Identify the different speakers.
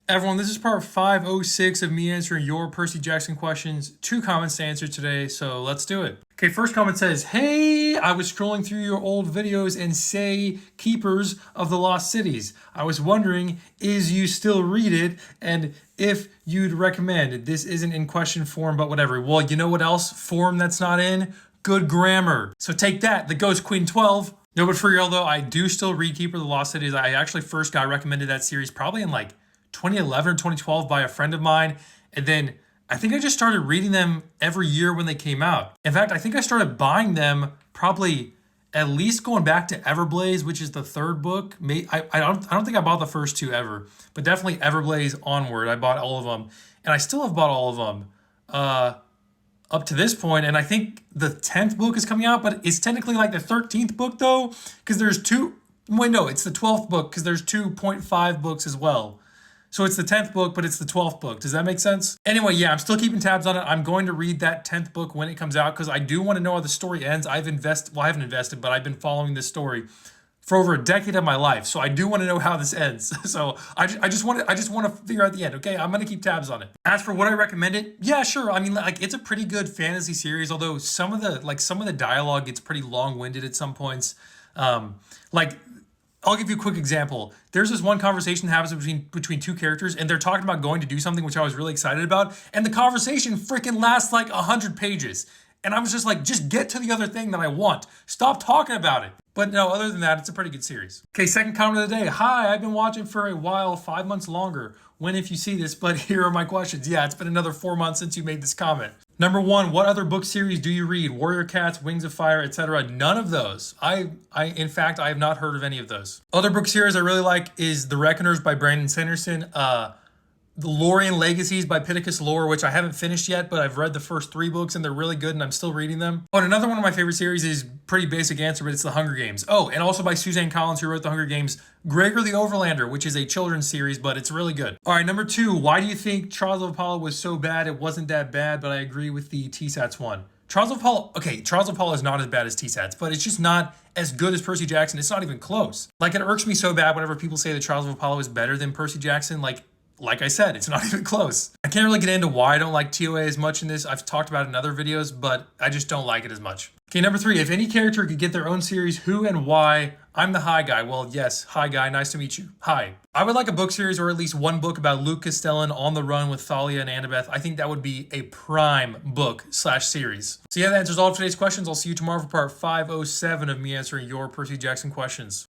Speaker 1: Everyone, this is part 506 of me answering your Percy Jackson questions. 2 comments to answer today, so let's do it. Okay, first comment says, "Hey, I was scrolling through your old videos and say Keepers of the Lost Cities. I was wondering, is you still read it and if you'd recommend. This isn't in question form, but whatever." Well, you know what else form that's not in? Good grammar. So take that, the Ghost Queen 12. No, but for real though, I do still read Keeper of the Lost Cities. I actually first got recommended that series probably in like 2011 or 2012 by a friend of mine. And then I think I just started reading them every year when they came out. In fact, I think I started buying them probably at least going back to Everblaze, which is the 3rd book. I don't think I bought the first 2 ever, but definitely Everblaze onward. I bought all of them, and I still have bought all of them up to this point. And I think the 10th book is coming out, but it's technically like the 13th book though, because there's 2. Wait, no, it's the 12th book because there's 2.5 books as well. So it's the 10th book, but it's the 12th book. Does that make sense? Anyway, yeah, I'm still keeping tabs on it. I'm going to read that 10th book when it comes out because I do want to know how the story ends. I haven't invested, but I've been following this story for over a decade of my life. So I do want to know how this ends. So I just want to figure out the end. Okay, I'm going to keep tabs on it. As for what I recommend it, yeah, sure. I mean, like, it's a pretty good fantasy series, although some of the dialogue gets pretty long-winded at some points. Like, I'll give you a quick example. There's this one conversation that happens between 2 characters, and they're talking about going to do something, which I was really excited about. And the conversation freaking lasts like 100 pages. And I was just like, just get to the other thing that I want. Stop talking about it. But no, other than that, it's a pretty good series. Okay, second comment of the day. "Hi, I've been watching for a while, 5 months longer. When if you see this, but here are my questions." Yeah, it's been another 4 months since you made this comment. Number 1, what other book series do you read? Warrior Cats, Wings of Fire, etc. None of those. In fact, I have not heard of any of those. Other book series I really like is The Reckoners by Brandon Sanderson. The Lorien Legacies by Pittacus Lore, which I haven't finished yet, but I've read the first 3 books and they're really good and I'm still reading them. Oh, and another one of my favorite series is pretty basic answer, but it's The Hunger Games. Oh, and also by Suzanne Collins, who wrote The Hunger Games, Gregor the Overlander, which is a children's series, but it's really good. All right, number 2, why do you think Trials of Apollo was so bad? It wasn't that bad, but I agree with the TSATS one. Trials of Apollo is not as bad as TSATS, but it's just not as good as Percy Jackson. It's not even close. Like, it irks me so bad whenever people say that Trials of Apollo is better than Percy Jackson. Like I said, it's not even close. I can't really get into why I don't like TOA as much in this. I've talked about it in other videos, but I just don't like it as much. Okay, number 3, if any character could get their own series, who and why? I'm the Hi Guy. Well, yes, Hi Guy, nice to meet you. Hi. I would like a book series or at least one book about Luke Castellan on the run with Thalia and Annabeth. I think that would be a prime book/series. So yeah, that answers all of today's questions. I'll see you tomorrow for part 507 of me answering your Percy Jackson questions.